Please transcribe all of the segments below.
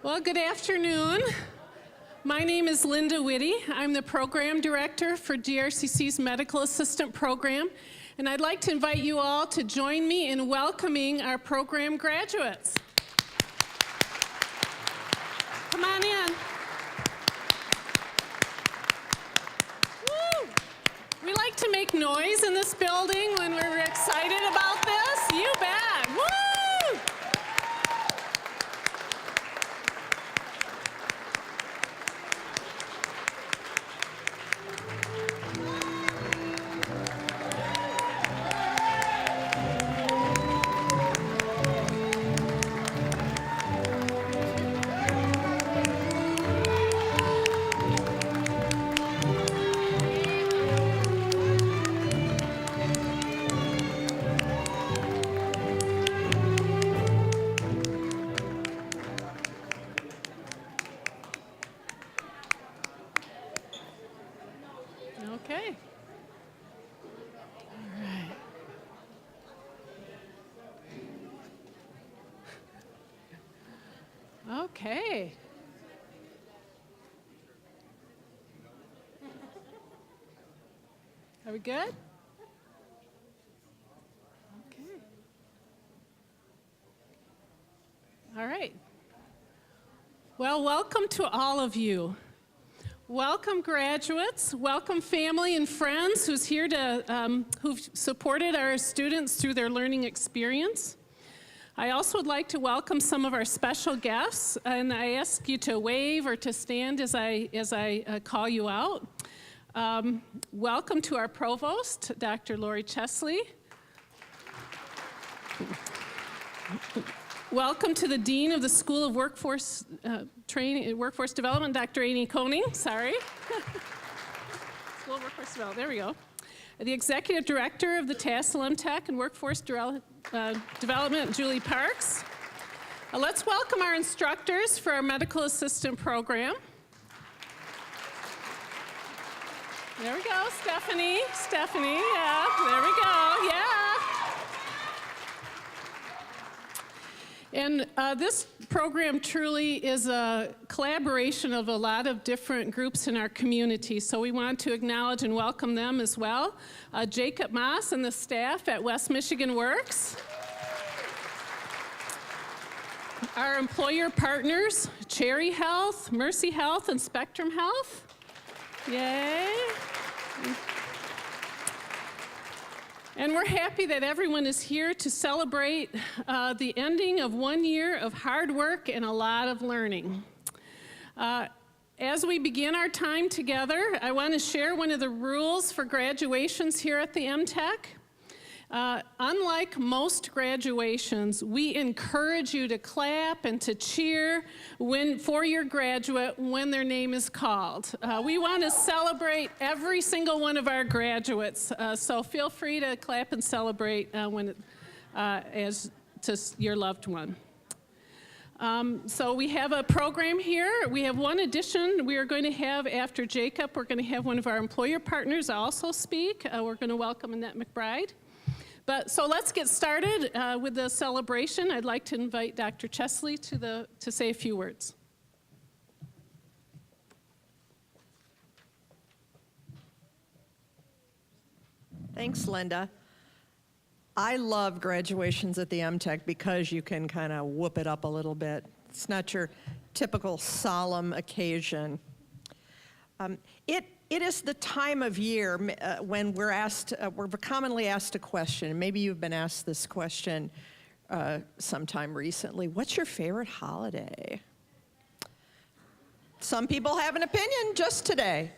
Well, good afternoon. My name is Linda Whitty. I'm the program director for GRCC's Medical Assistant Program, and I'd like to invite you all to join me in welcoming our program graduates. Come on in. Woo! We like to make noise in this building when we're excited about this. You bet. Woo! Okay. All right. Okay. Are we good? Okay. All right. Well, welcome to all of you. Welcome graduates, welcome family and friends who've supported our students through their learning experience. I also would like to welcome some of our special guests, and I ask you to wave or to stand as I call you out. Welcome to our provost, Dr. Lori Chesley. Welcome to the Dean of the School of Workforce Development, Dr. Amy Koning, sorry. School of Workforce Development, there we go. The Executive Director of the Tassel MTech and Workforce Development, Julie Parks. Let's welcome our instructors for our Medical Assistant Program. There we go, Stephanie, yeah, there we go, yeah. And this program truly is a collaboration of a lot of different groups in our community, so we want to acknowledge and welcome them as well. Jacob Moss and the staff at West Michigan Works. Our employer partners, Cherry Health, Mercy Health, and Spectrum Health. Yay. And we're happy that everyone is here to celebrate the ending of 1 year of hard work and a lot of learning. As we begin our time together, I want to share one of the rules for graduations here at the MTech. Unlike most graduations, we encourage you to clap and to cheer for your graduate when their name is called. We want to celebrate every single one of our graduates, so feel free to clap and celebrate as to your loved one. So we have a program here. We have one addition. We are going to have, after Jacob, we're going to have one of our employer partners also speak. We're going to welcome Annette McBride. So let's get started with the celebration. I'd like to invite Dr. Chesley to say a few words. Thanks, Linda. I love graduations at the MTech because you can kind of whoop it up a little bit. It's not your typical solemn occasion. It is the time of year when we're commonly asked a question. Maybe you've been asked this question sometime recently. What's your favorite holiday? Some people have an opinion just today.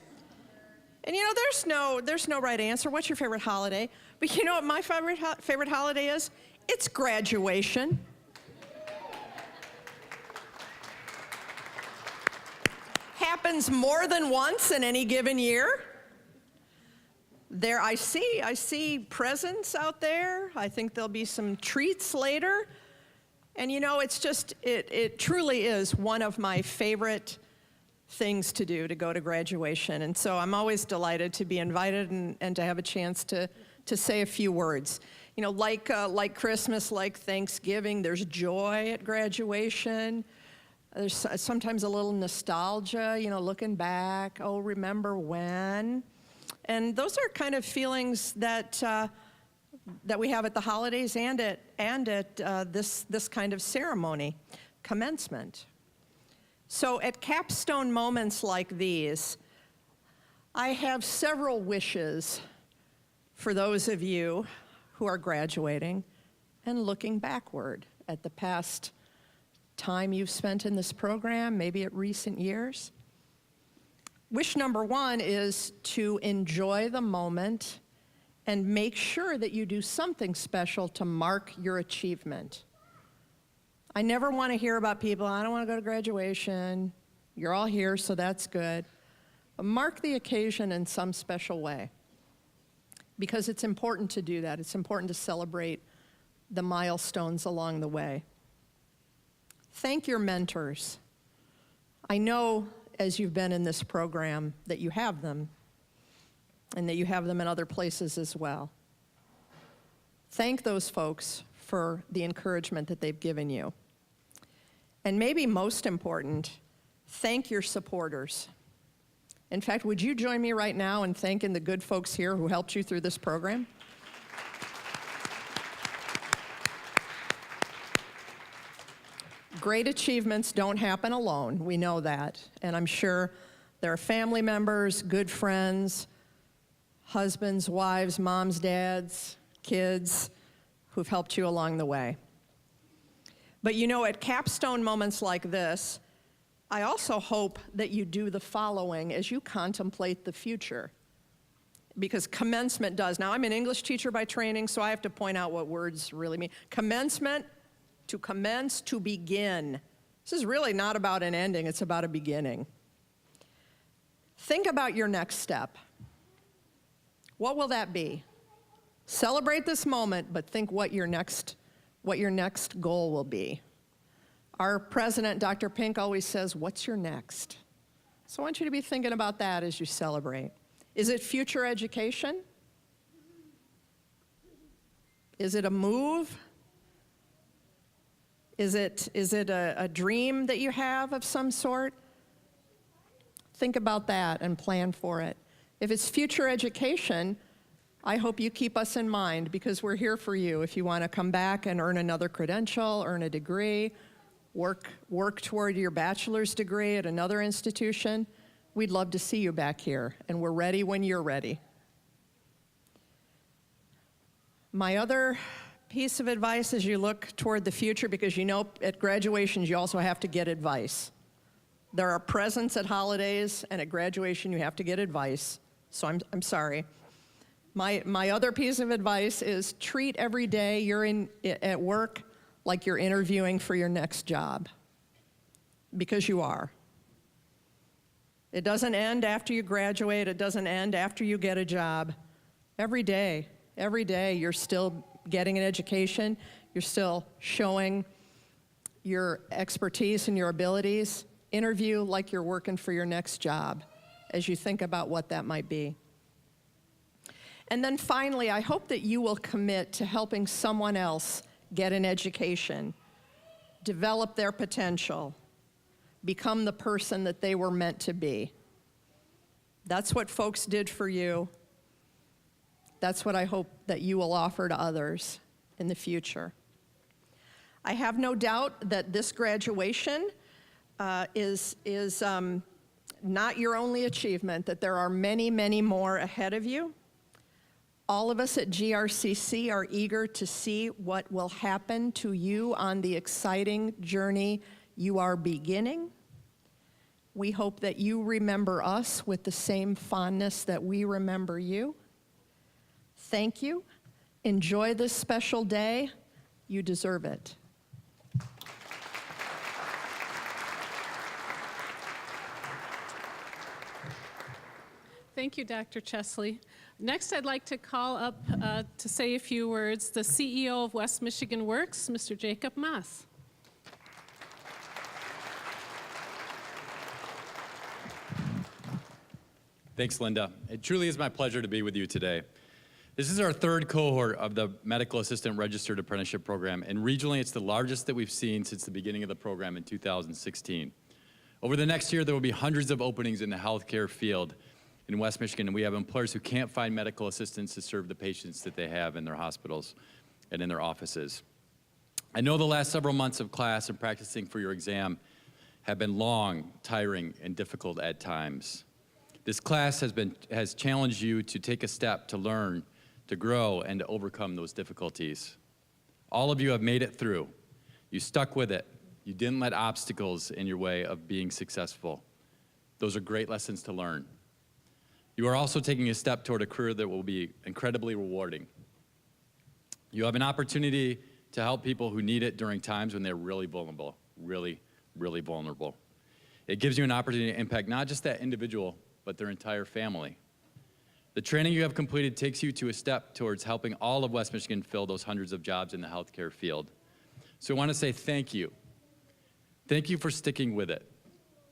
And you know, there's no right answer. What's your favorite holiday? But you know what my favorite holiday is? It's graduation. Happens more than once in any given year. There I see presents out there. I think there'll be some treats later. And you know, it truly is one of my favorite things to do, to go to graduation. And so I'm always delighted to be invited and to have a chance to say a few words. You know, like Christmas, like Thanksgiving, there's joy at graduation. There's sometimes a little nostalgia, looking back, oh, remember when? And those are kind of feelings that we have at the holidays and at this kind of ceremony, commencement. So at capstone moments like these, I have several wishes for those of you who are graduating and looking backward at the past time you've spent in this program, maybe at recent years. Wish number one is to enjoy the moment and make sure that you do something special to mark your achievement. I never want to hear about people, I don't want to go to graduation. You're all here, so that's good. But mark the occasion in some special way, because it's important to do that. It's important to celebrate the milestones along the way. Thank your mentors. I know as you've been in this program that you have them, and that you have them in other places as well. Thank those folks for the encouragement that they've given you. And maybe most important, thank your supporters. In fact, would you join me right now in thanking the good folks here who helped you through this program? Great achievements don't happen alone, we know that. And I'm sure there are family members, good friends, husbands, wives, moms, dads, kids who've helped you along the way. But at capstone moments like this, I also hope that you do the following as you contemplate the future. Because commencement does. Now, I'm an English teacher by training, so I have to point out what words really mean. Commencement, to commence, to begin. This is really not about an ending, it's about a beginning. Think about your next step. What will that be? Celebrate this moment, but think what your next goal will be. Our president, Dr. Pink, always says, what's your next? So I want you to be thinking about that as you celebrate. Is it future education? Is it a move? Is it a dream that you have of some sort? Think about that and plan for it. If it's future education, I hope you keep us in mind, because we're here for you. If you want to come back and earn another credential, earn a degree, work toward your bachelor's degree at another institution, we'd love to see you back here, and we're ready when you're ready. My other piece of advice as you look toward the future, because at graduations you also have to get advice. There are presents at holidays, and at graduation you have to get advice. So I'm sorry. My other piece of advice is treat every day you're at work like you're interviewing for your next job, because you are. It doesn't end after you graduate. It doesn't end after you get a job. Every day you're still getting an education. You're still showing your expertise and your abilities. Interview like you're working for your next job as you think about what that might be. And then finally, I hope that you will commit to helping someone else get an education, develop their potential, become the person that they were meant to be. That's what folks did for you. That's what I hope that you will offer to others in the future. I have no doubt that this graduation is not your only achievement, that there are many, many more ahead of you. All of us at GRCC are eager to see what will happen to you on the exciting journey you are beginning. We hope that you remember us with the same fondness that we remember you. Thank you. Enjoy this special day. You deserve it. Thank you, Dr. Chesley. Next, I'd like to call up to say a few words the CEO of West Michigan Works, Mr. Jacob Moss. Thanks, Linda. It truly is my pleasure to be with you today. This is our third cohort of the Medical Assistant Registered Apprenticeship Program, and regionally it's the largest that we've seen since the beginning of the program in 2016. Over the next year, there will be hundreds of openings in the healthcare field in West Michigan, and we have employers who can't find medical assistants to serve the patients that they have in their hospitals and in their offices. I know the last several months of class and practicing for your exam have been long, tiring, and difficult at times. This class has challenged you to take a step to learn, to grow, and to overcome those difficulties. All of you have made it through. You stuck with it. You didn't let obstacles in your way of being successful. Those are great lessons to learn. You are also taking a step toward a career that will be incredibly rewarding. You have an opportunity to help people who need it during times when they're really vulnerable, really vulnerable. It gives you an opportunity to impact not just that individual, but their entire family. The training you have completed takes you to a step towards helping all of West Michigan fill those hundreds of jobs in the healthcare field. So I want to say thank you. Thank you for sticking with it.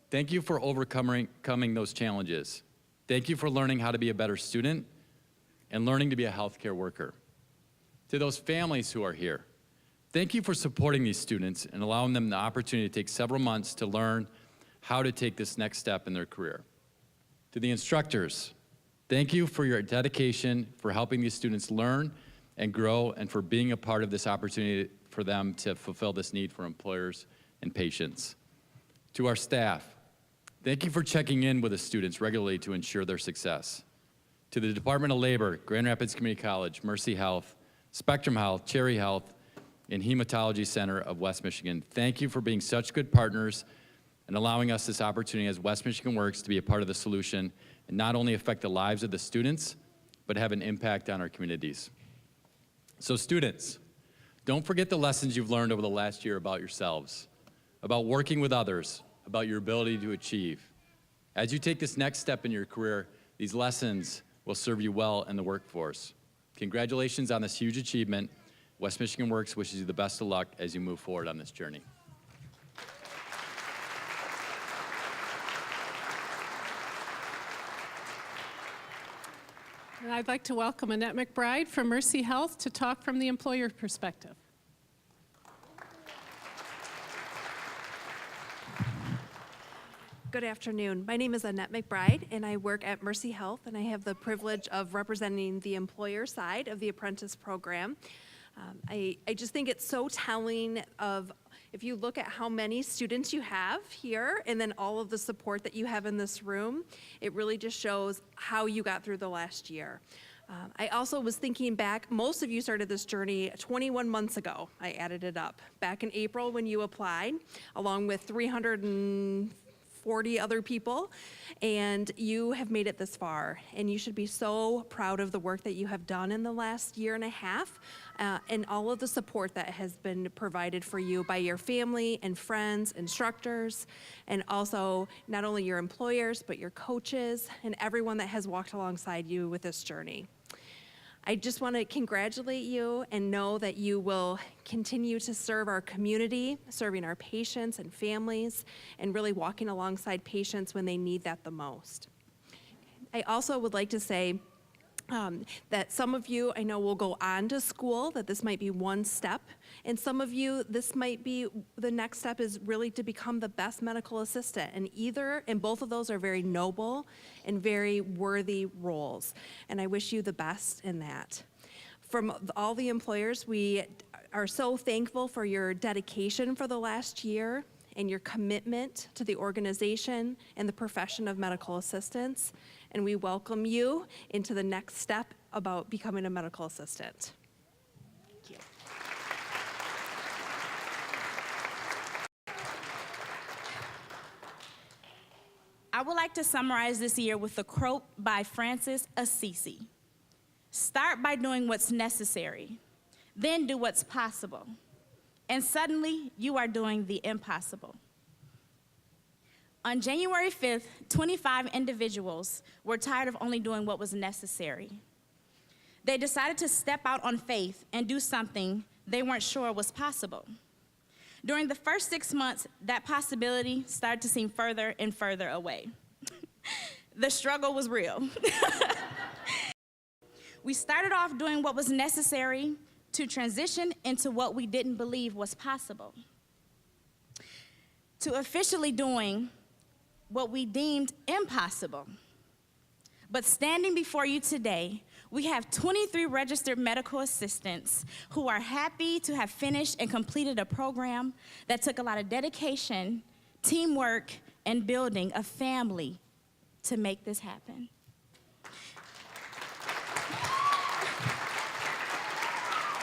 Thank you for overcoming those challenges. Thank you for learning how to be a better student and learning to be a healthcare worker. To those families who are here, thank you for supporting these students and allowing them the opportunity to take several months to learn how to take this next step in their career. To the instructors, thank you for your dedication, for helping these students learn and grow, and for being a part of this opportunity for them to fulfill this need for employers and patients. To our staff, thank you for checking in with the students regularly to ensure their success. To the Department of Labor, Grand Rapids Community College, Mercy Health, Spectrum Health, Cherry Health, and Hematology Center of West Michigan, thank you for being such good partners and allowing us this opportunity as West Michigan Works to be a part of the solution and not only affect the lives of the students, but have an impact on our communities. So students, don't forget the lessons you've learned over the last year about yourselves, about working with others, about your ability to achieve. As you take this next step in your career, these lessons will serve you well in the workforce. Congratulations on this huge achievement. West Michigan Works wishes you the best of luck as you move forward on this journey. And I'd like to welcome Annette McBride from Mercy Health to talk from the employer perspective. Good afternoon. My name is Annette McBride, and I work at Mercy Health, and I have the privilege of representing the employer side of the apprentice program. I just think it's so telling of, if you look at how many students you have here and then all of the support that you have in this room, it really just shows how you got through the last year. I also was thinking back, most of you started this journey 21 months ago. I added it up. Back in April when you applied, along with 340 other people, and you have made it this far. And you should be so proud of the work that you have done in the last year and a half, and all of the support that has been provided for you by your family and friends, instructors, and also not only your employers, but your coaches and everyone that has walked alongside you with this journey. I just want to congratulate you and know that you will continue to serve our community, serving our patients and families, and really walking alongside patients when they need that the most. I also would like to say that some of you I know will go on to school, that this might be one step, and some of you, this might be the next step is really to become the best medical assistant, and both of those are very noble and very worthy roles, and I wish you the best in that. From all the employers, we are so thankful for your dedication for the last year and your commitment to the organization and the profession of medical assistants. And we welcome you into the next step about becoming a medical assistant. Thank you. I would like to summarize this year with a quote by Francis Assisi. Start by doing what's necessary, then do what's possible, and suddenly you are doing the impossible. On January 5th, 25 individuals were tired of only doing what was necessary. They decided to step out on faith and do something they weren't sure was possible. During the first 6 months, that possibility started to seem further and further away. The struggle was real. We started off doing what was necessary to transition into what we didn't believe was possible, to officially doing what we deemed impossible. But standing before you today, we have 23 registered medical assistants who are happy to have finished and completed a program that took a lot of dedication, teamwork, and building a family to make this happen.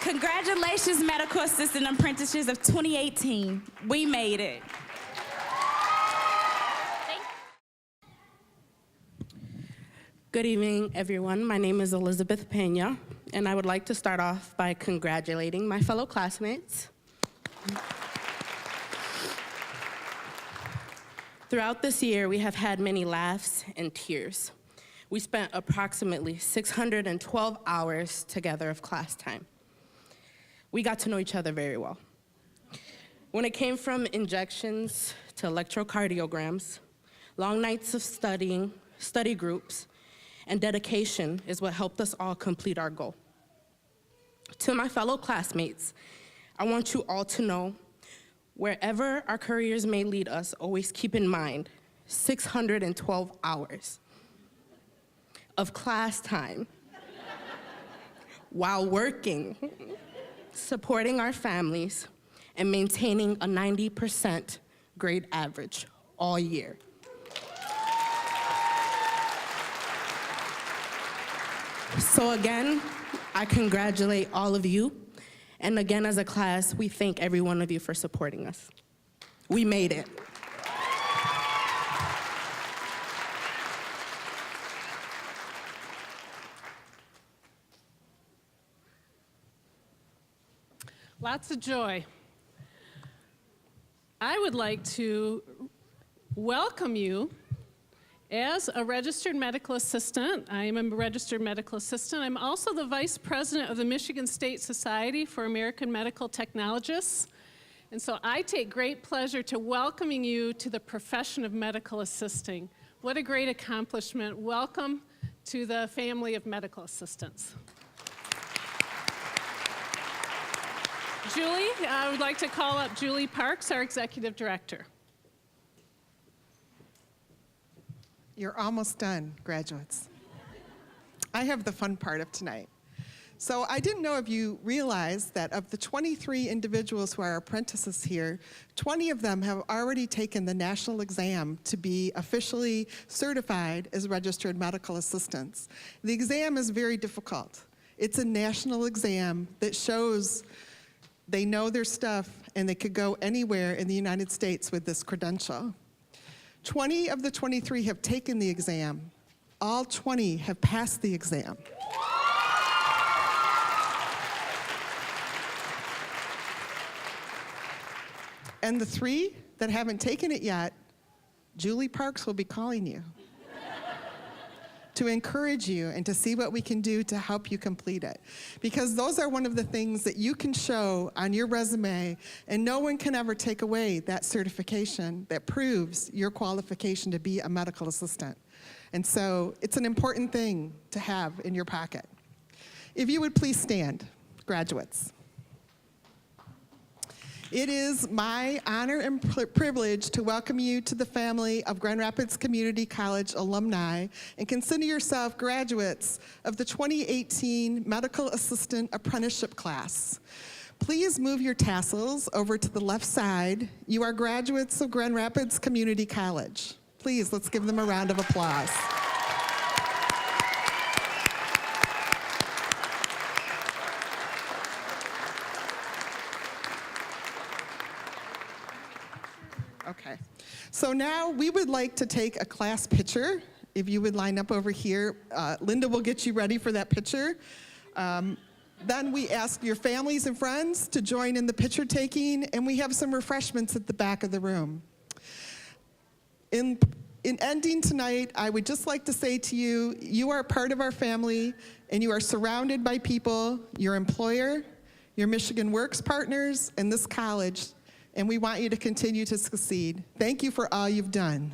Congratulations, medical assistant apprentices of 2018. We made it. Good evening, everyone. My name is Elizabeth Pena, and I would like to start off by congratulating my fellow classmates. Throughout this year, we have had many laughs and tears. We spent approximately 612 hours together of class time. We got to know each other very well. When it came from injections to electrocardiograms, long nights of studying, study groups, and dedication is what helped us all complete our goal. To my fellow classmates, I want you all to know, wherever our careers may lead us, always keep in mind 612 hours of class time while working, supporting our families, and maintaining a 90% grade average all year. So again, I congratulate all of you. And again, as a class, we thank every one of you for supporting us. We made it. Lots of joy. I would like to welcome you as a registered medical assistant. I am a registered medical assistant. I'm also the vice president of the Michigan State Society for American Medical Technologists. And so I take great pleasure to welcoming you to the profession of medical assisting. What a great accomplishment. Welcome to the family of medical assistants. Julie, I would like to call up Julie Parks, our executive director. You're almost done, graduates. I have the fun part of tonight. So I didn't know if you realized that of the 23 individuals who are apprentices here, 20 of them have already taken the national exam to be officially certified as registered medical assistants. The exam is very difficult. It's a national exam that shows they know their stuff and they could go anywhere in the United States with this credential. 20 of the 23 have taken the exam. All 20 have passed the exam. And the 3 that haven't taken it yet, Julie Parks will be calling you to encourage you and to see what we can do to help you complete it. Because those are one of the things that you can show on your resume, and no one can ever take away that certification that proves your qualification to be a medical assistant. And so it's an important thing to have in your pocket. If you would please stand, graduates. It is my honor and privilege to welcome you to the family of Grand Rapids Community College alumni, and consider yourself graduates of the 2018 Medical Assistant Apprenticeship class. Please move your tassels over to the left side. You are graduates of Grand Rapids Community College. Please, let's give them a round of applause. Okay, so now we would like to take a class picture. If you would line up over here, Linda will get you ready for that picture. Then we ask your families and friends to join in the picture taking, and we have some refreshments at the back of the room. In ending tonight, I would just like to say to you, you are part of our family, and you are surrounded by people, your employer, your Michigan Works partners, and this college, and we want you to continue to succeed. Thank you for all you've done.